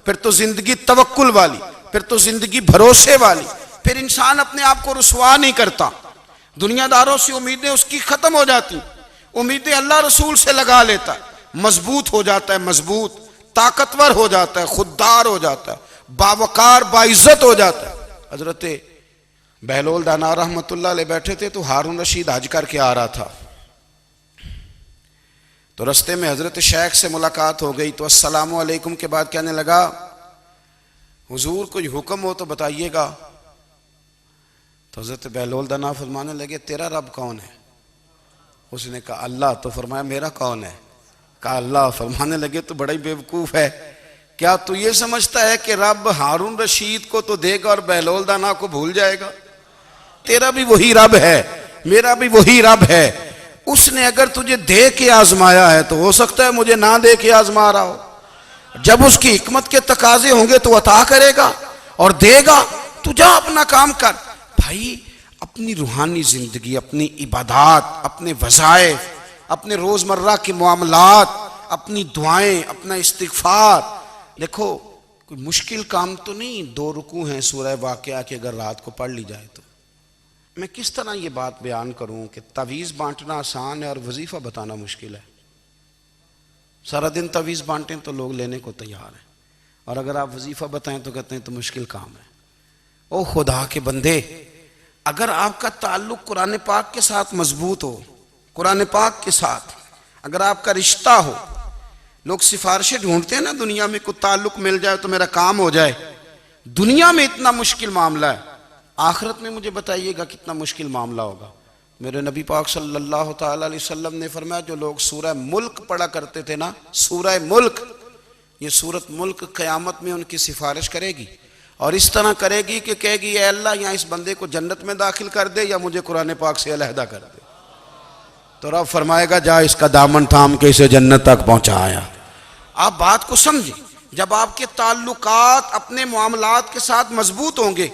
پھر تو زندگی توکل والی، پھر تو زندگی بھروسے والی. پھر انسان اپنے آپ کو رسوا نہیں کرتا، دنیا داروں سے امیدیں اس کی ختم ہو جاتی، امیدیں اللہ رسول سے لگا لیتا ہے، مضبوط ہو جاتا ہے، مضبوط، طاقتور ہو جاتا ہے، خوددار ہو جاتا ہے، باوقار باعزت ہو جاتا ہے. حضرت بہلول دانا رحمت اللہ علیہ بیٹھے تھے تو ہارون رشید حج کر کے آ رہا تھا، تو رستے میں حضرت شیخ سے ملاقات ہو گئی تو السلام علیکم کے بعد کہنے لگا حضور کوئی حکم ہو تو بتائیے گا. تو حضرت بہلول دانا فرمانے لگے تیرا رب کون ہے؟ اس نے کہا اللہ. تو فرمایا میرا کون ہے؟ کہا اللہ. فرمانے لگے تو بڑا ہی بیوقوف ہے، کیا تو یہ سمجھتا ہے کہ رب ہارون رشید کو تو دے گا اور بہلول دانا کو بھول جائے گا؟ تیرا بھی وہی رب ہے، میرا بھی وہی رب ہے. اس نے اگر تجھے دے کے آزمایا ہے تو ہو سکتا ہے مجھے نہ دے کے آزما رہا ہو. جب اس کی حکمت کے تقاضے ہوں گے تو عطا کرے گا اور دے گا. تو جا اپنا کام کر. بھائی اپنی روحانی زندگی، اپنی عبادات، اپنے وظائف، اپنے روزمرہ کے معاملات، اپنی دعائیں، اپنا استغفار. دیکھو کوئی مشکل کام تو نہیں 2 رکوع ہیں سورہ واقعہ کہ اگر رات کو پڑھ لی جائے تو. میں کس طرح یہ بات بیان کروں کہ تعویذ بانٹنا آسان ہے اور وظیفہ بتانا مشکل ہے. سارا دن تعویذ بانٹیں تو لوگ لینے کو تیار ہیں، اور اگر آپ وظیفہ بتائیں تو کہتے ہیں تو مشکل کام ہے. او خدا کے بندے، اگر آپ کا تعلق قرآن پاک کے ساتھ مضبوط ہو، قرآن پاک کے ساتھ اگر آپ کا رشتہ ہو، لوگ سفارشیں ڈھونڈتے ہیں نا دنیا میں، کوئی تعلق مل جائے تو میرا کام ہو جائے. دنیا میں اتنا مشکل معاملہ ہے، آخرت میں مجھے بتائیے گا کتنا مشکل معاملہ ہوگا. میرے نبی پاک صلی اللہ تعالیٰ علیہ وسلم نے فرمایا جو لوگ سورہ ملک پڑھا کرتے تھے نا، سورہ ملک، یہ سورت ملک قیامت میں ان کی سفارش کرے گی. اور اس طرح کرے گی کہ کہے گی اے اللہ یہاں اس بندے کو جنت میں داخل کر دے یا مجھے قرآن پاک سے علیحدہ کر دے، تو رب فرمائے گا جا اس کا دامن تھام کے اسے جنت تک پہنچایا۔ آپ بات کو سمجھیں، جب آپ کے تعلقات اپنے معاملات کے ساتھ مضبوط ہوں گے،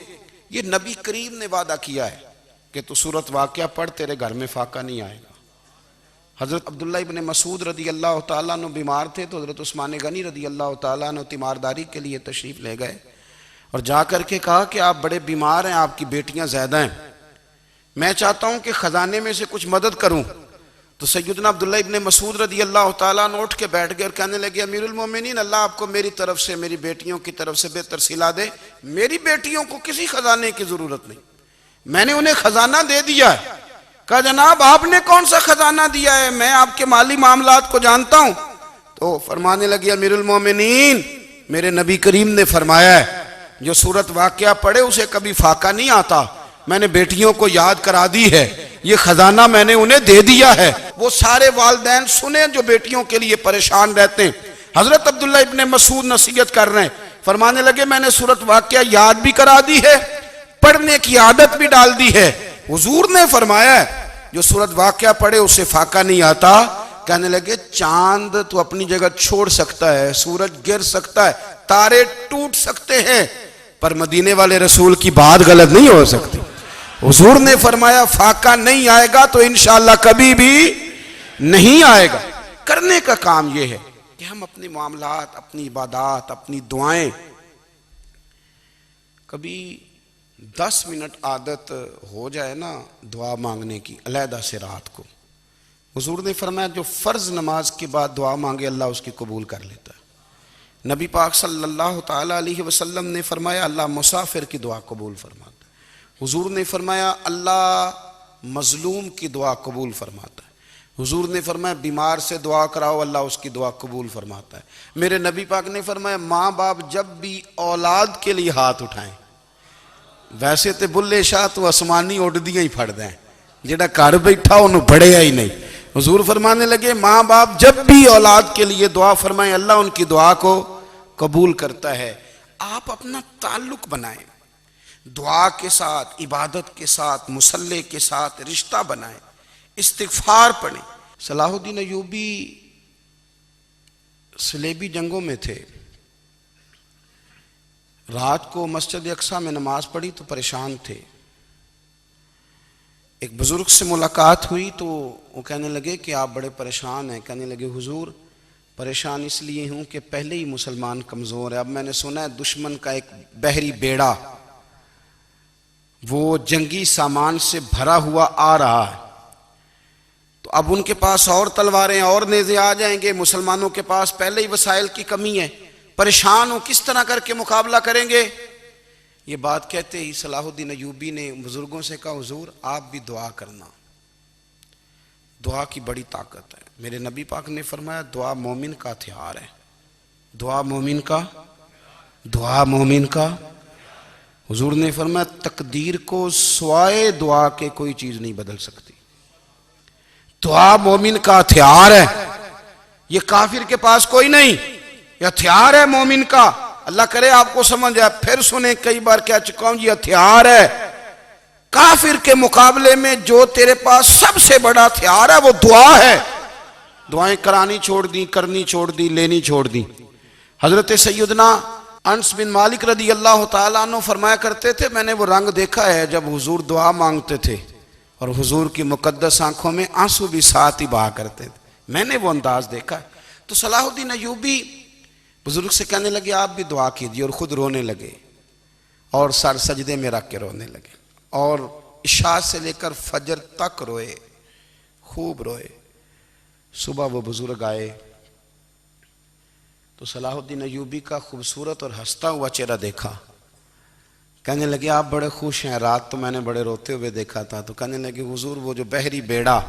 یہ نبی کریم نے وعدہ کیا ہے کہ تو سورۃ واقعہ پڑھ تیرے گھر میں فاقہ نہیں آئے گا۔ حضرت عبداللہ ابن مسعود رضی اللہ تعالیٰ عنہ بیمار تھے تو حضرت عثمان غنی رضی اللہ تعالیٰ عنہ تیمارداری کے لیے تشریف لے گئے اور جا کر کے کہا کہ آپ بڑے بیمار ہیں، آپ کی بیٹیاں زیادہ ہیں، میں چاہتا ہوں کہ خزانے میں سے کچھ مدد کروں۔ تو سیدنا عبداللہ ابن مسعود رضی اللہ تعالیٰ عنہ اٹھ کے بیٹھ گئے اور کہنے لگے امیر المومنین، اللہ آپ کو میری طرف سے میری بیٹیوں کی طرف سے بہتر صلہ دے، میری بیٹیوں کو کسی خزانے کی ضرورت نہیں، میں نے انہیں خزانہ دے دیا ہے۔ کہا جناب آپ نے کون سا خزانہ دیا ہے، میں آپ کے مالی معاملات کو جانتا ہوں۔ تو فرمانے لگے امیر المومنین، میرے نبی کریم نے فرمایا ہے جو سورۃ واقعہ پڑھے اسے کبھی فاقہ نہیں آتا، میں نے بیٹیوں کو یاد کرا دی ہے، یہ خزانہ میں نے انہیں دے دیا ہے۔ وہ سارے والدین سنیں جو بیٹیوں کے لیے پریشان رہتے ہیں۔ حضرت عبداللہ ابن مسعود نصیحت کر رہے ہیں، فرمانے لگے میں نے سورۃ واقعہ یاد بھی کرا دی ہے، پڑھنے کی عادت بھی ڈال دی ہے۔ حضور نے فرمایا ہے جو سورۃ واقعہ پڑھے اسے فاقہ نہیں آتا۔ کہنے لگے چاند تو اپنی جگہ چھوڑ سکتا ہے، سورج گر سکتا ہے، تارے ٹوٹ سکتے ہیں، پر مدینے والے رسول کی بات غلط نہیں ہو سکتی۔ حضور نے فرمایا فاقہ نہیں آئے گا تو انشاءاللہ کبھی بھی نہیں آئے گا۔ کرنے کا کام یہ ہے کہ ہم اپنے معاملات، اپنی عبادات، اپنی دعائیں کبھی 10 منٹ عادت ہو جائے نا دعا مانگنے کی علیحدہ سے رات کو۔ حضور نے فرمایا جو فرض نماز کے بعد دعا مانگے اللہ اس کی قبول کر لیتا ہے۔ نبی پاک صلی اللہ تعالیٰ علیہ وسلم نے فرمایا اللہ مسافر کی دعا قبول فرماتا ہے۔ حضور نے فرمایا اللہ مظلوم کی دعا قبول فرماتا ہے۔ حضور نے فرمایا بیمار سے دعا کراؤ اللہ اس کی دعا قبول فرماتا ہے۔ میرے نبی پاک نے فرمایا ماں باپ جب بھی اولاد کے لیے ہاتھ اٹھائیں، ویسے تے بلے شاہ تو آسمانی اڈدیاں ہی پھڑ دیں، جڑا گھر بیٹھا انہوں بڑھیا ہی نہیں۔ حضور فرمانے لگے ماں باپ جب بھی اولاد کے لیے دعا فرمائیں اللہ ان کی دعا کو قبول کرتا ہے۔ آپ اپنا تعلق بنائیں، دعا کے ساتھ، عبادت کے ساتھ، مصلی کے ساتھ رشتہ بنائیں، استغفار پڑھیں۔ صلاح الدین ایوبی صلیبی جنگوں میں تھے، رات کو مسجد اقصیٰ میں نماز پڑھی تو پریشان تھے۔ ایک بزرگ سے ملاقات ہوئی تو وہ کہنے لگے کہ آپ بڑے پریشان ہیں۔ کہنے لگے حضور پریشان اس لیے ہوں کہ پہلے ہی مسلمان کمزور ہے، اب میں نے سنا ہے دشمن کا ایک بحری بیڑا وہ جنگی سامان سے بھرا ہوا آ رہا ہے، تو اب ان کے پاس اور تلواریں اور نیزے آ جائیں گے، مسلمانوں کے پاس پہلے ہی وسائل کی کمی ہے، پریشان ہوں کس طرح کر کے مقابلہ کریں گے۔ یہ بات کہتے ہی صلاح الدین ایوبی نے بزرگوں سے کہا حضور آپ بھی دعا کرنا، دعا کی بڑی طاقت ہے۔ میرے نبی پاک نے فرمایا دعا مومن کا ہتھیار ہے، دعا مومن کا۔ حضور نے فرمایا تقدیر کو سوائے دعا کے کوئی چیز نہیں بدل سکتی، دعا مومن کا ہتھیار ہے، یہ کافر کے پاس کوئی نہیں، یہ ہتھیار ہے مومن کا۔ اللہ کرے آپ کو سمجھ آئے، پھر سنیں کئی بار کہہ چکا ہوں یہ ہتھیار ہے۔ کافر کے مقابلے میں جو تیرے پاس سب سے بڑا ہتھیار ہے وہ دعا ہے۔ دعائیں کرانی چھوڑ دی، کرنی چھوڑ دی، لینی چھوڑ دی۔ حضرت سیدنا انس بن مالک رضی اللہ تعالیٰ عنہ فرمایا کرتے تھے میں نے وہ رنگ دیکھا ہے جب حضور دعا مانگتے تھے اور حضور کی مقدس آنکھوں میں آنسو بھی ساتھ ہی بہا کرتے تھے، میں نے وہ انداز دیکھا ہے۔ تو صلاح الدین ایوبی بزرگ سے کہنے لگے آپ بھی دعا کیجیے، اور خود رونے لگے اور سر سجدے میں رکھ کے رونے لگے، اور عشاء سے لے کر فجر تک روئے، خوب روئے۔ صبح وہ بزرگ آئے تو صلاح الدین ایوبی کا خوبصورت اور ہنستا ہوا چہرہ دیکھا، کہنے لگے آپ بڑے خوش ہیں، رات تو میں نے بڑے روتے ہوئے دیکھا تھا۔ تو کہنے لگے حضور وہ جو بحری بیڑا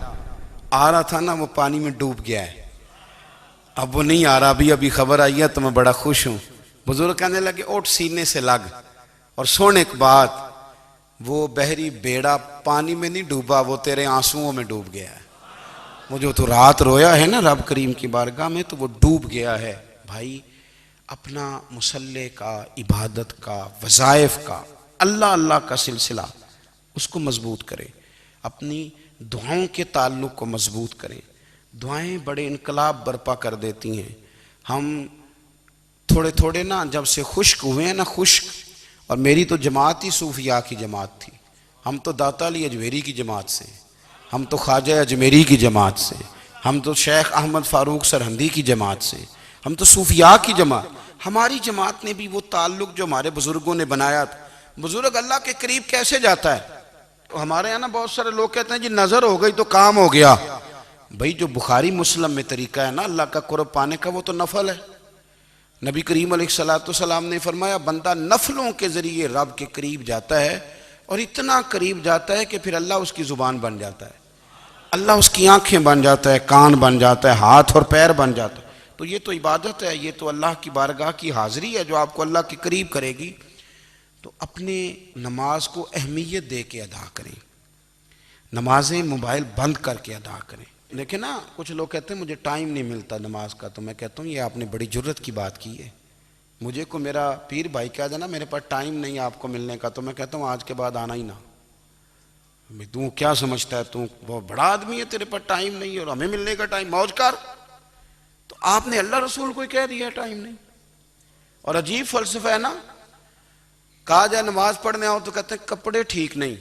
آ رہا تھا نا وہ پانی میں ڈوب گیا ہے، اب وہ نہیں آ رہا، ابھی خبر آئی ہے تو میں بڑا خوش ہوں۔ بزرگ کہنے لگے اٹھ سینے سے لگ، اور سن ایک بات، وہ بحری بیڑا پانی میں نہیں ڈوبا، وہ تیرے آنسوؤں میں ڈوب گیا ہے۔ وہ جو تو رات رویا ہے نا رب کریم کی بارگاہ میں تو وہ ڈوب گیا ہے۔ بھائی اپنا مصلی کا، عبادت کا، وظائف کا، اللہ اللہ کا سلسلہ اس کو مضبوط کریں، اپنی دعاؤں کے تعلق کو مضبوط کریں۔ دعائیں بڑے انقلاب برپا کر دیتی ہیں۔ ہم تھوڑے تھوڑے نا جب سے خشک ہوئے ہیں نا، خشک، اور میری تو جماعت ہی صوفیاء کی جماعت تھی، ہم تو داتا علی اجمیری کی جماعت سے، ہم تو خواجہ اجمیری کی جماعت سے، ہم تو شیخ احمد فاروق سرہندی کی جماعت سے، ہم تو صوفیاء کی جماعت۔ ہماری جماعت نے بھی وہ تعلق جو ہمارے بزرگوں نے بنایا تھا۔ بزرگ اللہ کے قریب کیسے جاتا ہے؟ ہمارے یہاں نا بہت سارے لوگ کہتے ہیں جی نظر ہو گئی تو کام ہو گیا۔ بھئی جو بخاری مسلم میں طریقہ ہے نا اللہ کا قرب پانے کا، وہ تو نفل ہے۔ نبی کریم علیہ السلام نے فرمایا بندہ نفلوں کے ذریعے رب کے قریب جاتا ہے، اور اتنا قریب جاتا ہے کہ پھر اللہ اس کی زبان بن جاتا ہے، اللہ اس کی آنکھیں بن جاتا ہے، کان بن جاتا ہے، ہاتھ اور پیر بن جاتا ہے۔ تو یہ تو عبادت ہے، یہ تو اللہ کی بارگاہ کی حاضری ہے جو آپ کو اللہ کے قریب کرے گی۔ تو اپنے نماز کو اہمیت دے کے ادا کریں، نمازیں موبائل بند کر کے ادا کریں۔ لیکن نا کچھ لوگ کہتے ہیں مجھے ٹائم نہیں ملتا نماز کا، تو میں کہتا ہوں یہ آپ نے بڑی جرت کی بات کی ہے۔ مجھے کو میرا پیر بھائی کہا جائے نا میرے پاس ٹائم نہیں آپ کو ملنے کا، تو میں کہتا ہوں آج کے بعد آنا ہی نہ۔ تو کیا سمجھتا ہے، تو وہ بڑا آدمی ہے، تیرے پاس ٹائم نہیں ہے اور ہمیں ملنے کا ٹائم، موج کر۔ تو آپ نے اللہ رسول کو کہہ دیا ٹائم نہیں۔ اور عجیب فلسفہ ہے نا، کہا جائے نماز پڑھنے آؤ تو کہتے ہیں کپڑے ٹھیک نہیں،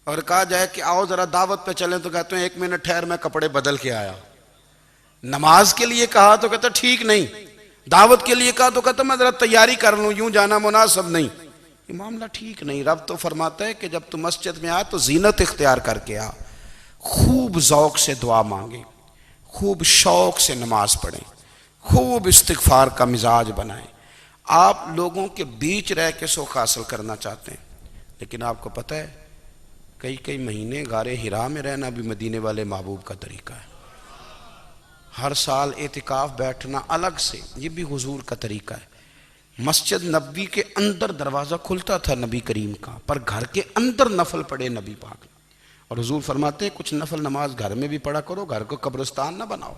اور کہا جائے کہ آؤ ذرا دعوت پہ چلیں تو کہتے ہیں 1 منٹ ٹھہر میں کپڑے بدل کے آیا۔ نماز کے لیے کہا تو کہتا ٹھیک نہیں، دعوت کے لیے کہا تو کہتا میں ذرا تیاری کر لوں، یوں جانا مناسب نہیں۔ یہ معاملہ ٹھیک نہیں۔ رب تو فرماتا ہے کہ جب تو مسجد میں آ تو زینت اختیار کر کے آ، خوب ذوق سے دعا مانگیں، خوب شوق سے نماز پڑھیں، خوب استغفار کا مزاج بنائیں۔ آپ لوگوں کے بیچ رہ کے سوکھ حاصل کرنا چاہتے ہیں، لیکن آپ کو پتہ ہے کئی مہینے غار حرا میں رہنا بھی مدینے والے محبوب کا طریقہ ہے۔ ہر سال اعتکاف بیٹھنا الگ سے، یہ بھی حضور کا طریقہ ہے۔ مسجد نبوی کے اندر دروازہ کھلتا تھا نبی کریم کا، پر گھر کے اندر نفل پڑے نبی پاک نے۔ اور حضور فرماتے ہیں کچھ نفل نماز گھر میں بھی پڑھا کرو، گھر کو قبرستان نہ بناؤ۔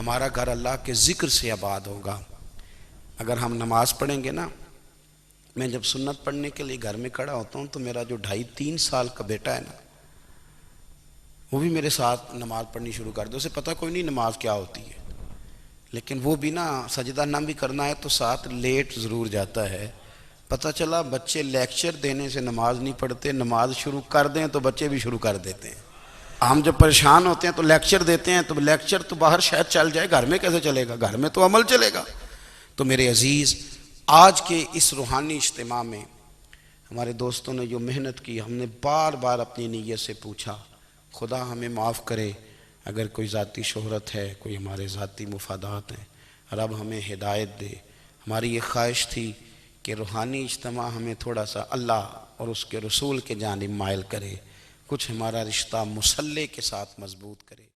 ہمارا گھر اللہ کے ذکر سے آباد ہوگا اگر ہم نماز پڑھیں گے نا۔ میں جب سنت پڑھنے کے لیے گھر میں کھڑا ہوتا ہوں تو میرا جو 2.5-3 سال کا بیٹا ہے نا، وہ بھی میرے ساتھ نماز پڑھنی شروع کر دے۔ اسے پتہ کوئی نہیں نماز کیا ہوتی ہے، لیکن وہ بھی نا سجدہ نہ بھی کرنا ہے تو ساتھ لیٹ ضرور جاتا ہے۔ پتہ چلا بچے لیکچر دینے سے نماز نہیں پڑھتے، نماز شروع کر دیں تو بچے بھی شروع کر دیتے ہیں۔ ہم جب پریشان ہوتے ہیں تو لیکچر دیتے ہیں، تو لیکچر تو باہر شاید چل جائے، گھر میں کیسے چلے گا؟ گھر میں تو عمل چلے گا۔ تو میرے عزیز، آج کے اس روحانی اجتماع میں ہمارے دوستوں نے جو محنت کی، ہم نے بار بار اپنی نیت سے پوچھا خدا ہمیں معاف کرے اگر کوئی ذاتی شہرت ہے، کوئی ہمارے ذاتی مفادات ہیں، رب ہمیں ہدایت دے۔ ہماری یہ خواہش تھی کہ روحانی اجتماع ہمیں تھوڑا سا اللہ اور اس کے رسول کے جانب مائل کرے، کچھ ہمارا رشتہ مصلی کے ساتھ مضبوط کرے۔